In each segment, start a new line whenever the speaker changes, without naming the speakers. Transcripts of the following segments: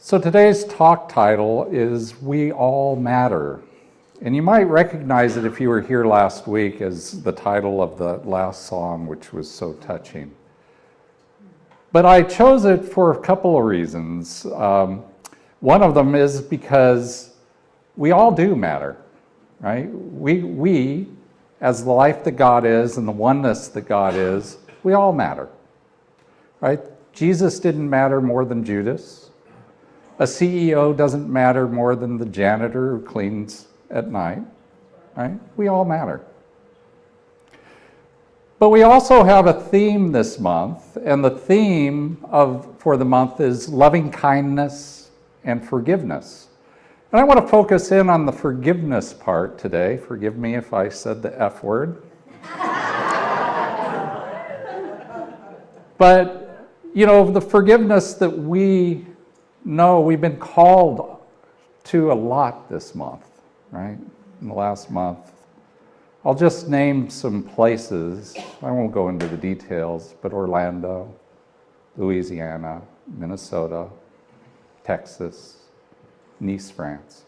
So today's talk title is We All Matter. And you might recognize it if you were here last week as the title of the last song, which was so touching. But I chose it for a couple of reasons. One of them is because we all do matter, right? We, as the life that God is and the oneness that God is, we all matter, right? Jesus didn't matter more than Judas. A CEO doesn't matter more than the janitor who cleans at night, right? We all matter. But we also have a theme this month, and the theme for the month is loving kindness and forgiveness. And I want to focus in on the forgiveness part today. Forgive me if I said the F word. But, you know, the forgiveness that we know we've been called to a lot this month, right? In the last month. I'll just name some places. I won't go into the details, but Orlando, Louisiana, Minnesota, Texas, Nice, France.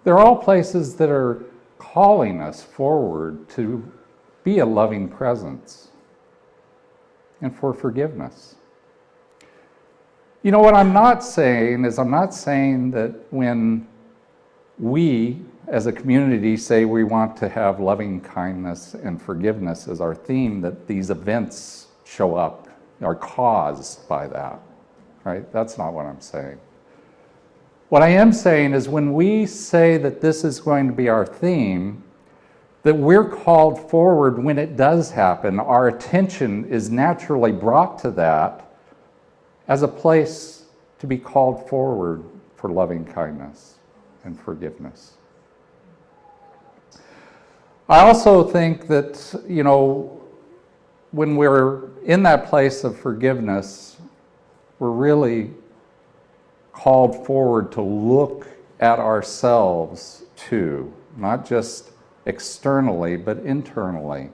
They're all places that are calling us forward to be a loving presence and for forgiveness. You know, what I'm not saying is I'm not saying that when we as a community say we want to have loving kindness and forgiveness as our theme, that these events show up, are caused by that, right? That's not what I'm saying. What I am saying is when we say that this is going to be our theme, that we're called forward when it does happen, our attention is naturally brought to that as a place to be called forward for loving kindness and forgiveness. I also think that, you know, when we're in that place of forgiveness, we're really called forward to look at ourselves too, not just externally, but internally,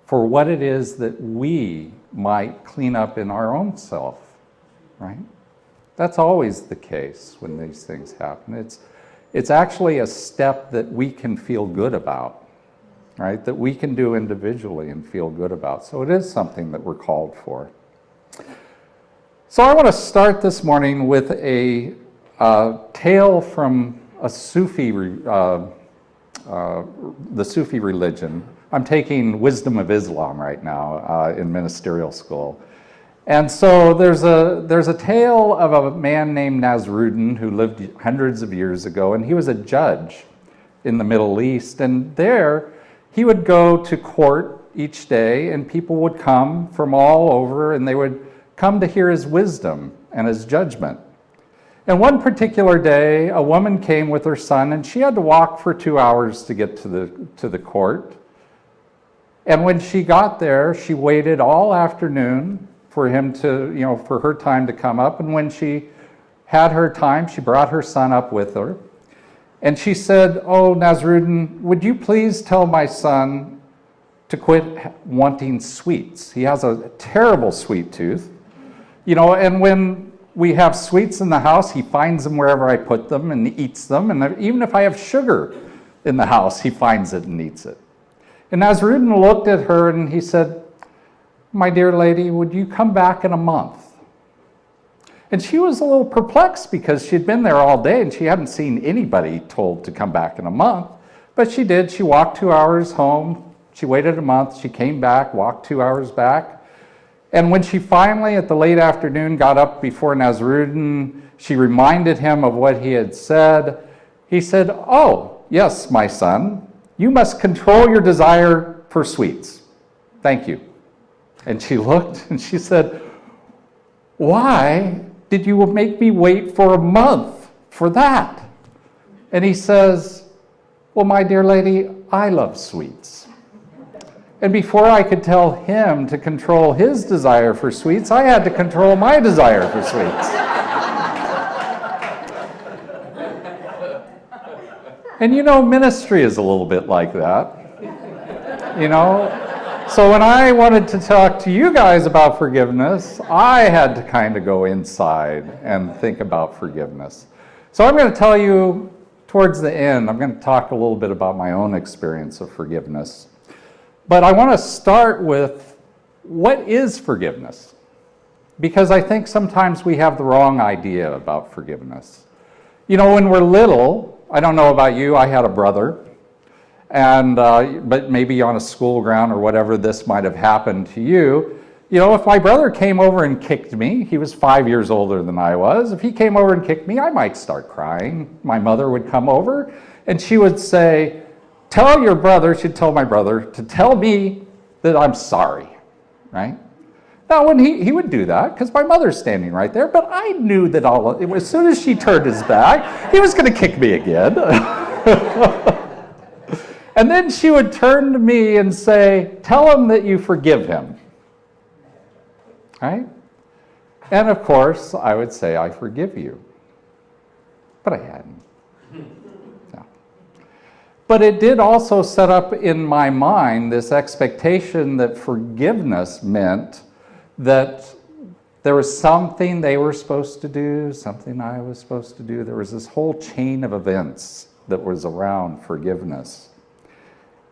for what it is that we might clean up in our own self. Right? That's always the case when these things happen. It's actually a step that we can feel good about, right? That we can do individually and feel good about. So it is something that we're called for. So I want to start this morning with a tale from a Sufi, the Sufi religion. I'm taking Wisdom of Islam right now in ministerial school. And so there's a tale of a man named Nasruddin who lived hundreds of years ago, and he was a judge in the Middle East. And there, he would go to court each day, and people would come from all over, and they would come to hear his wisdom and his judgment. And one particular day, a woman came with her son, and she had to walk for 2 hours to get to the court. And when she got there, she waited all afternoon for him to, you know, for her time to come up. And when she had her time, she brought her son up with her. And she said, "Oh, Nasruddin, would you please tell my son to quit wanting sweets? He has a terrible sweet tooth. You know, and when we have sweets in the house, he finds them wherever I put them and eats them. And even if I have sugar in the house, he finds it and eats it." And Nasruddin looked at her and he said, "My dear lady, would you come back in a month?" And she was a little perplexed because she'd been there all day and she hadn't seen anybody told to come back in a month. But she did. She walked 2 hours home. She waited a month. She came back, walked 2 hours back. And when she finally, at the late afternoon, got up before Nasruddin, she reminded him of what he had said. He said, "Oh, yes, my son, you must control your desire for sweets. Thank you." And she looked and she said, "Why did you make me wait for a month for that?" And he says, "Well, my dear lady, I love sweets. And before I could tell him to control his desire for sweets, I had to control my desire for sweets." And you know, ministry is a little bit like that. You know, So when I wanted to talk to you guys about forgiveness, I had to kind of go inside and think about forgiveness. So I'm going to tell you towards the end, I'm going to talk a little bit about my own experience of forgiveness. But I want to start with, what is forgiveness? Because I think sometimes we have the wrong idea about forgiveness. You know, when we're little, I don't know about you, I had a brother, and but maybe on a school ground or whatever, this might have happened to you. You know, if my brother came over and kicked me, he was 5 years older than I was, if he came over and kicked me, I might start crying. My mother would come over, and she would say, tell your brother, she'd tell my brother, to tell me that I'm sorry, right? Now, when he would do that, because my mother's standing right there, but I knew that as soon as she turned his back, he was going to kick me again. And then she would turn to me and say, tell him that you forgive him, right? And of course, I would say, I forgive you. But I hadn't. No. But it did also set up in my mind this expectation that forgiveness meant that there was something they were supposed to do, something I was supposed to do. There was this whole chain of events that was around forgiveness.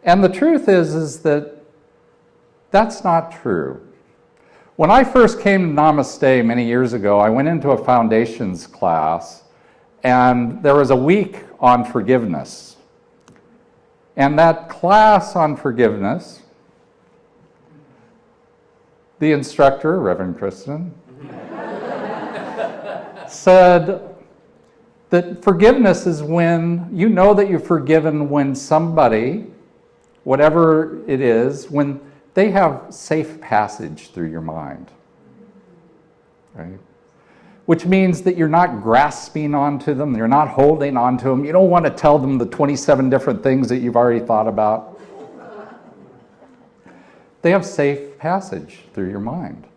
And the truth is that that's not true. When I first came to Namaste many years ago, I went into a foundations class, and there was a week on forgiveness. And that class on forgiveness, the instructor, Reverend Kristen, said that forgiveness is when you know that you're forgiven when somebody, whatever it is, when they have safe passage through your mind, right? Which means that you're not grasping onto them, you're not holding onto them, you don't want to tell them the 27 different things that you've already thought about. They have safe passage through your mind.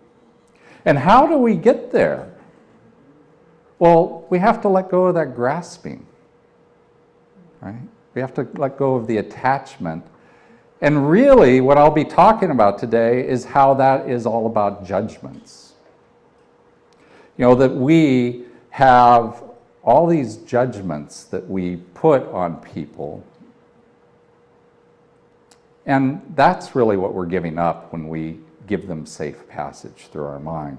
And how do we get there? Well, we have to let go of that grasping, right? We have to let go of the attachment. And really, what I'll be talking about today is how that is all about judgments. You know, that we have all these judgments that we put on people. And that's really what we're giving up when we give them safe passage through our mind.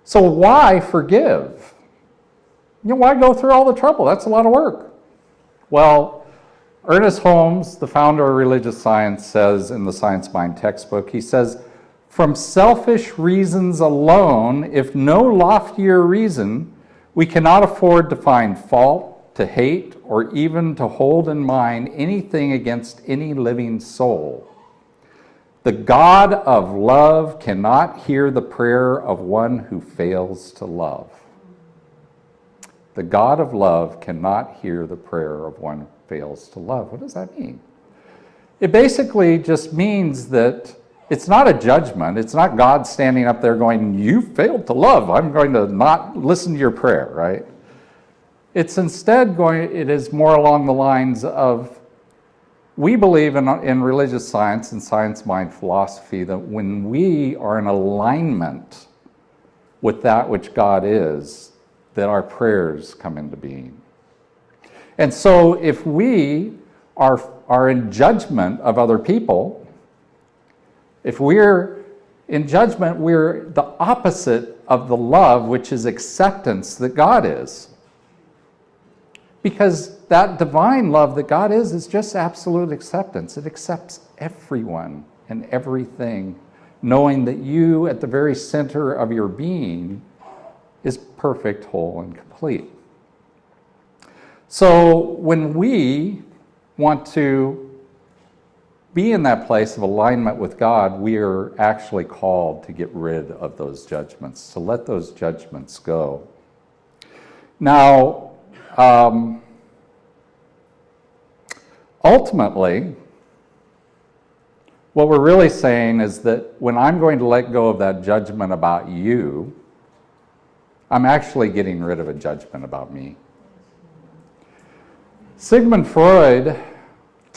So why forgive? You know, why go through all the trouble? That's a lot of work. Well, Ernest Holmes, the founder of religious science, says in the Science Mind textbook, he says, from selfish reasons alone, if no loftier reason, we cannot afford to find fault, to hate, or even to hold in mind anything against any living soul. The God of love cannot hear the prayer of one who fails to love. The God of love cannot hear the prayer of one who fails to love. What does that mean? It basically just means that it's not a judgment. It's not God standing up there going, you failed to love. I'm going to not listen to your prayer, right? It's instead it is more along the lines of, we believe in religious science and science mind philosophy that when we are in alignment with that which God is, that our prayers come into being. And so if we are in judgment of other people, if we're in judgment, we're the opposite of the love, which is acceptance that God is. Because that divine love that God is just absolute acceptance. It accepts everyone and everything, knowing that you at the very center of your being is perfect, whole, and complete. So when we want to be in that place of alignment with God, we are actually called to get rid of those judgments, to let those judgments go. Now, ultimately, what we're really saying is that when I'm going to let go of that judgment about you, I'm actually getting rid of a judgment about me. Sigmund Freud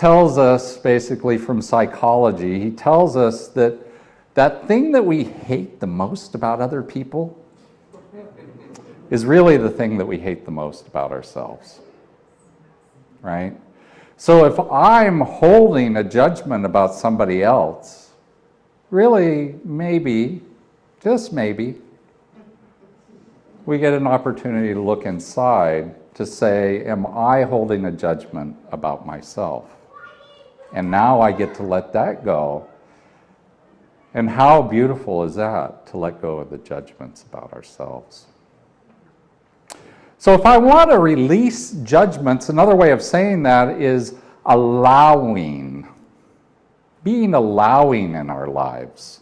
tells us, basically from psychology, he tells us that that thing that we hate the most about other people is really the thing that we hate the most about ourselves, right? So if I'm holding a judgment about somebody else, really, maybe, just maybe, we get an opportunity to look inside to say, am I holding a judgment about myself? And now I get to let that go. And how beautiful is that, to let go of the judgments about ourselves? So if I want to release judgments, another way of saying that is allowing, being allowing in our lives.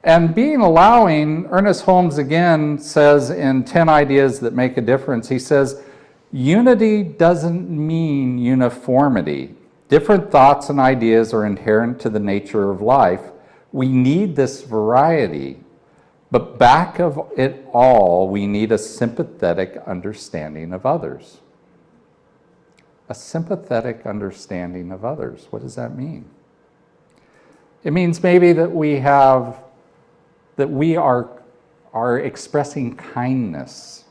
And being allowing, Ernest Holmes again says in 10 Ideas That Make a Difference, he says, unity doesn't mean uniformity. Different thoughts and ideas are inherent to the nature of life. We need this variety, but back of it all, we need a sympathetic understanding of others. A sympathetic understanding of others. What does that mean? It means maybe that we are expressing kindness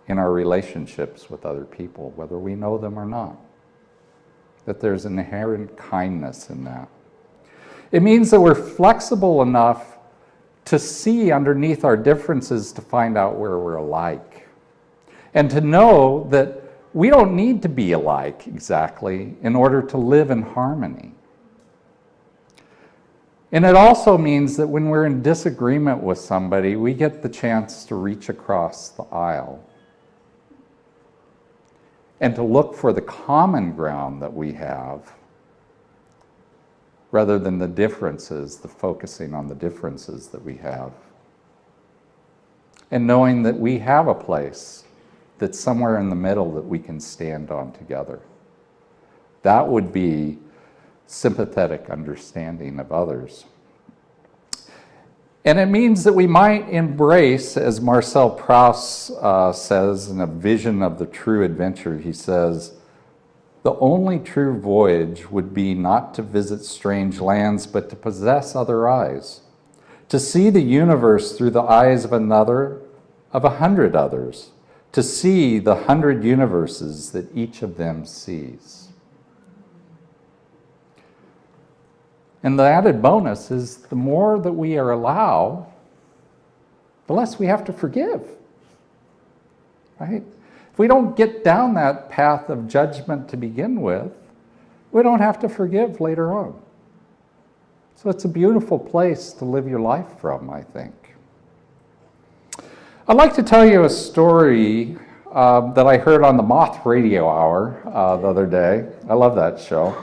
in our relationships with other people, whether we know them or not. That there's inherent kindness in that. It means that we're flexible enough to see underneath our differences to find out where we're alike. And to know that we don't need to be alike exactly in order to live in harmony. And it also means that when we're in disagreement with somebody, we get the chance to reach across the aisle and to look for the common ground that we have rather than the differences, the focusing on the differences that we have. And knowing that we have a place that's somewhere in the middle that we can stand on together. That would be sympathetic understanding of others. And it means that we might embrace, as Marcel Proust says in A Vision of the True Adventure, he says, the only true voyage would be not to visit strange lands, but to possess other eyes, to see the universe through the eyes of another, of 100 others, to see the 100 universes that each of them sees. And the added bonus is the more that we are allowed, the less we have to forgive, right? If we don't get down that path of judgment to begin with, we don't have to forgive later on. So it's a beautiful place to live your life from, I think. I'd like to tell you a story that I heard on the Moth Radio Hour the other day. I love that show.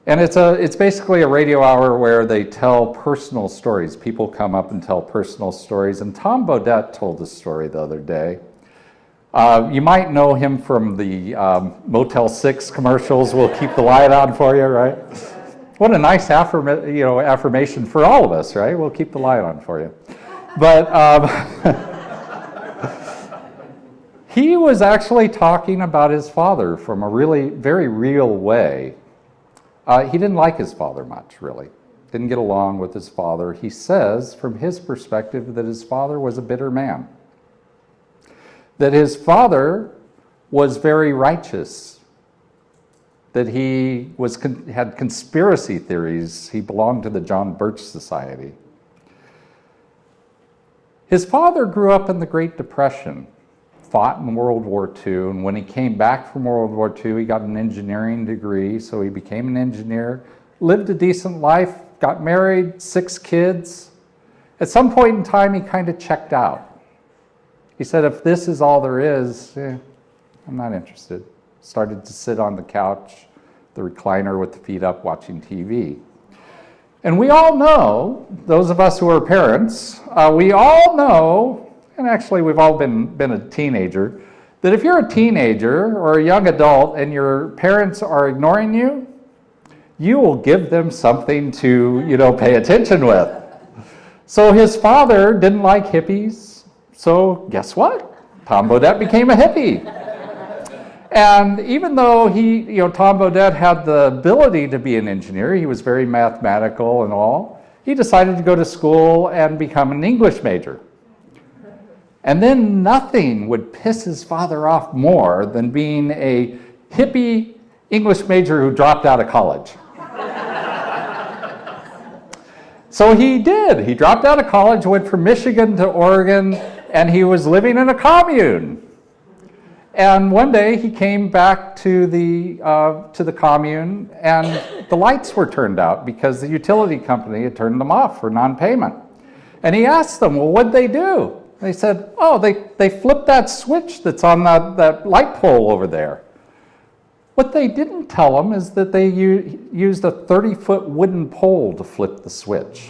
And it's basically a radio hour where they tell personal stories. People come up and tell personal stories. And Tom Bodett told a story the other day. You might know him from the Motel 6 commercials. We'll keep the light on for you, right? What a nice affirmation for all of us, right? We'll keep the light on for you. But he was actually talking about his father from a really very real way. He didn't like his father much, really. Didn't get along with his father. He says, from his perspective, that his father was a bitter man. That his father was very righteous. That he had conspiracy theories. He belonged to the John Birch Society. His father grew up in the Great Depression, fought in World War II, and when he came back from World War II, he got an engineering degree, so he became an engineer, lived a decent life, got married, 6 kids. At some point in time, he kind of checked out. He said, if this is all there is, I'm not interested. Started to sit on the couch, the recliner with the feet up, watching TV. And we all know, those of us who are parents, we all know, and actually we've all been a teenager, that if you're a teenager or a young adult and your parents are ignoring you, you will give them something to, pay attention with. So his father didn't like hippies, so guess what? Tom Bodett became a hippie. And even though Tom Bodett had the ability to be an engineer, he was very mathematical and all, he decided to go to school and become an English major. And then nothing would piss his father off more than being a hippie English major who dropped out of college. So he did. He dropped out of college, went from Michigan to Oregon, and he was living in a commune. And one day he came back to the commune, and the lights were turned out because the utility company had turned them off for non-payment. And he asked them, well, what'd they do? They said, oh, they flipped that switch that's on that light pole over there. What they didn't tell him is that they used a 30-foot wooden pole to flip the switch.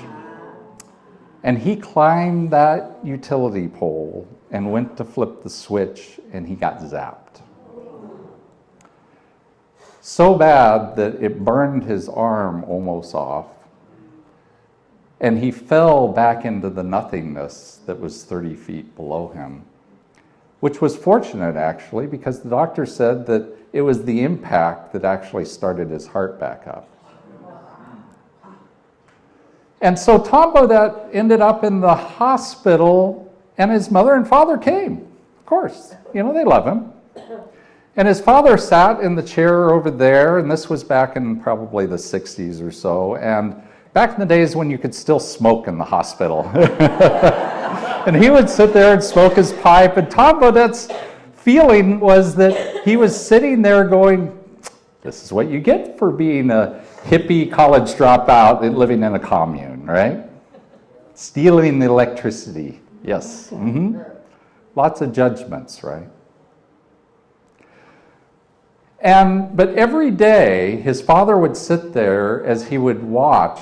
And he climbed that utility pole and went to flip the switch, and he got zapped. So bad that it burned his arm almost off. And he fell back into the nothingness that was 30 feet below him, which was fortunate, actually, because the doctor said that it was the impact that actually started his heart back up. And so Tom Bodett ended up in the hospital, and his mother and father came. Of course, they love him. And his father sat in the chair over there, and this was back in probably the 60s or so, and back in the days when you could still smoke in the hospital. And he would sit there and smoke his pipe, and Tom Bodett's feeling was that he was sitting there going, this is what you get for being a hippie college dropout and living in a commune, right? Stealing the electricity, yes. Mm-hmm. Lots of judgments, right? But every day, his father would sit there as he would watch.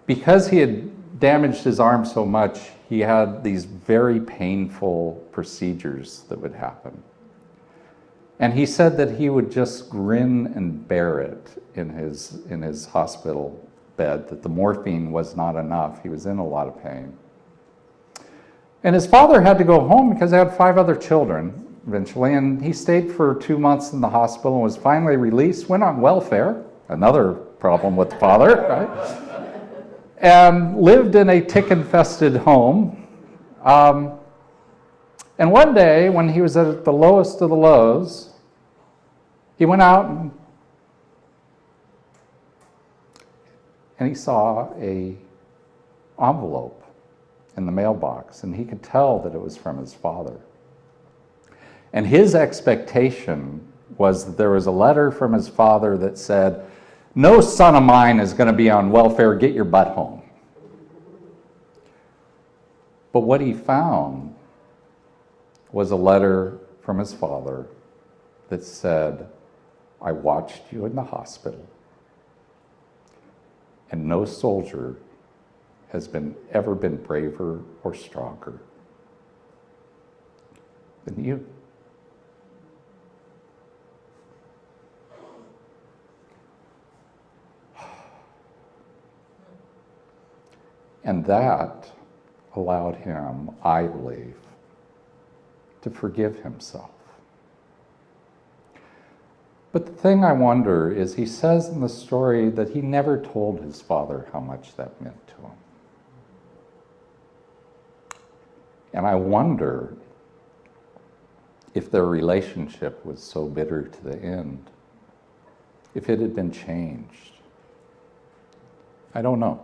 Because he had damaged his arm so much, he had these very painful procedures that would happen. And he said that he would just grin and bear it in his hospital bed, that the morphine was not enough. He was in a lot of pain. And his father had to go home because they had 5 other children eventually, and he stayed for 2 months in the hospital and was finally released, went on welfare, another problem with the father, right? And lived in a tick-infested home. And one day, when he was at the lowest of the lows, he went out and he saw an envelope in the mailbox, and he could tell that it was from his father. And his expectation was that there was a letter from his father that said, no son of mine is going to be on welfare, get your butt home. But what he found was a letter from his father that said, I watched you in the hospital, and no soldier has ever been braver or stronger than you. And that allowed him, I believe, to forgive himself. But the thing I wonder is he says in the story that he never told his father how much that meant to him. And I wonder if their relationship was so bitter to the end, if it had been changed. I don't know.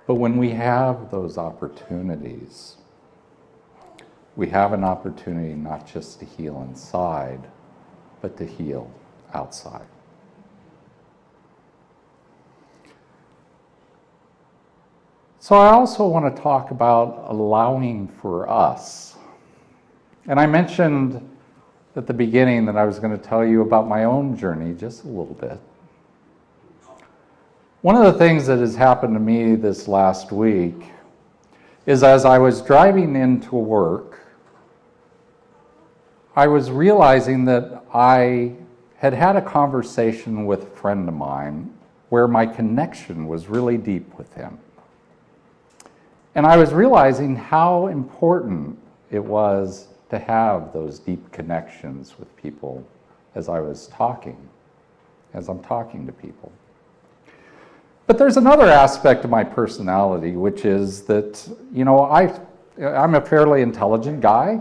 But when we have those opportunities, we have an opportunity not just to heal inside, but to heal outside. So I also want to talk about allowing for us. And I mentioned at the beginning that I was going to tell you about my own journey just a little bit. One of the things that has happened to me this last week is as I was driving into work, I was realizing that I had had a conversation with a friend of mine where my connection was really deep with him. And I was realizing how important it was to have those deep connections with people as I'm talking to people. But there's another aspect of my personality, which is that, I'm a fairly intelligent guy.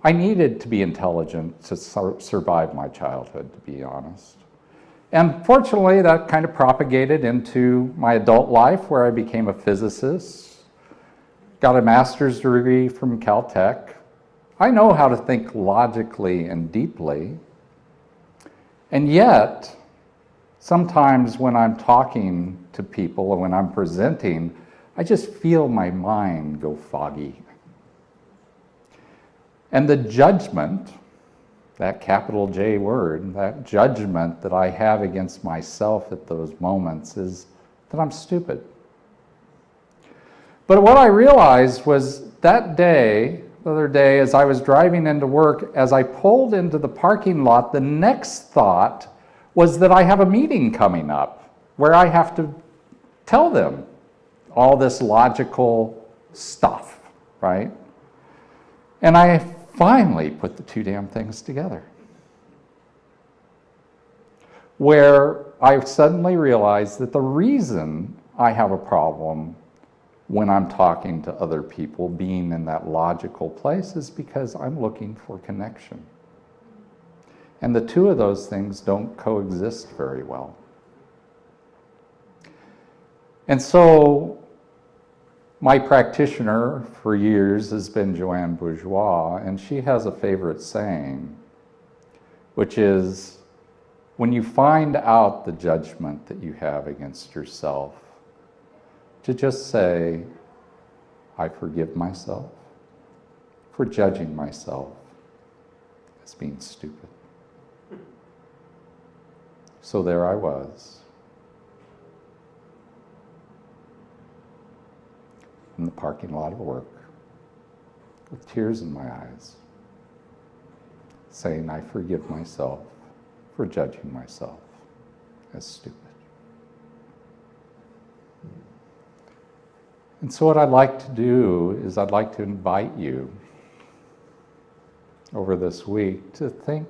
I needed to be intelligent to survive my childhood, to be honest. And fortunately, that kind of propagated into my adult life, where I became a physicist, got a master's degree from Caltech. I know how to think logically and deeply. And yet, sometimes when I'm talking to people and when I'm presenting, I just feel my mind go foggy. And the judgment, that capital J word, that judgment that I have against myself at those moments is that I'm stupid. But what I realized was that day, the other day, as I was driving into work, as I pulled into the parking lot, the next thought was that I have a meeting coming up where I have to tell them all this logical stuff, right? And I finally put the two damn things together, where I suddenly realized that the reason I have a problem when I'm talking to other people, being in that logical place, is because I'm looking for connection. And the two of those things don't coexist very well. And so my practitioner for years has been Joanne Bourgeois, and she has a favorite saying, which is, when you find out the judgment that you have against yourself, to just say, I forgive myself for judging myself as being stupid. So there I was, in the parking lot of work, with tears in my eyes, saying I forgive myself for judging myself as stupid. And so what I'd like to do is I'd like to invite you over this week to think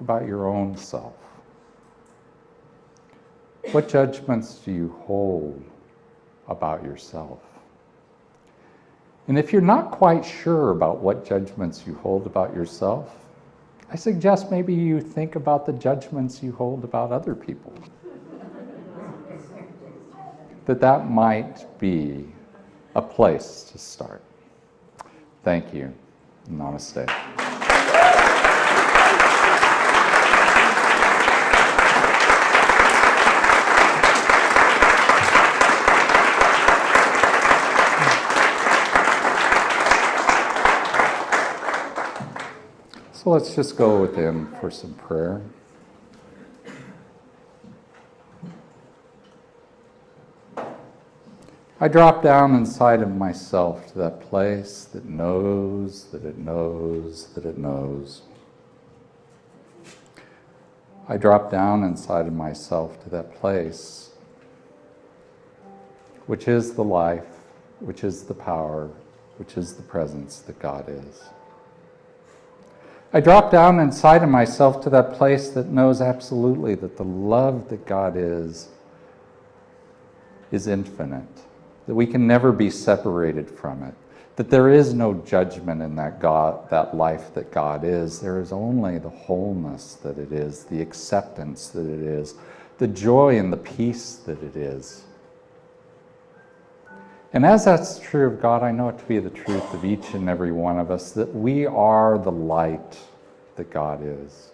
about your own self. What judgments do you hold about yourself? And if you're not quite sure about what judgments you hold about yourself, I suggest maybe you think about the judgments you hold about other people. That might be a place to start. Thank you. Namaste. So let's just go within for some prayer. I drop down inside of myself to that place that knows, that it knows, that it knows. I drop down inside of myself to that place which is the life, which is the power, which is the presence that God is. I drop down inside of myself to that place that knows absolutely that the love that God is infinite, that we can never be separated from it, that there is no judgment in that God, that life that God is. There is only the wholeness that it is, the acceptance that it is, the joy and the peace that it is. And as that's true of God, I know it to be the truth of each and every one of us, that we are the light that God is,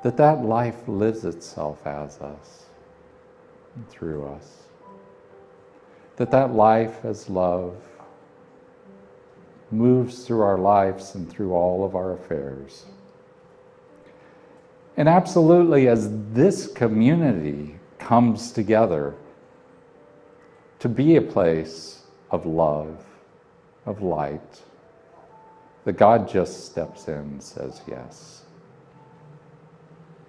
that life lives itself as us and through us, that life as love moves through our lives and through all of our affairs. And absolutely, as this community comes together to be a place of love, of light, that God just steps in and says yes.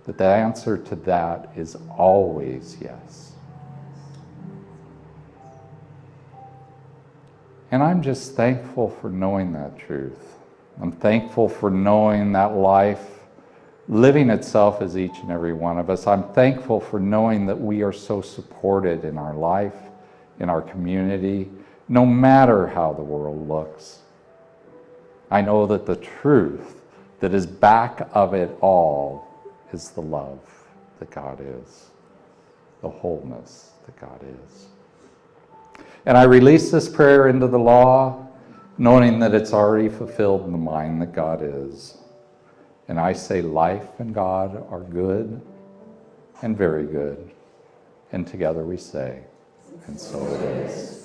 That the answer to that is always yes. And I'm just thankful for knowing that truth. I'm thankful for knowing that life living itself as each and every one of us. I'm thankful for knowing that we are so supported in our life, in our community, no matter how the world looks. I know that the truth that is back of it all is the love that God is, the wholeness that God is. And I release this prayer into the law, knowing that it's already fulfilled in the mind that God is. And I say life and God are good and very good. And together we say, and so it is.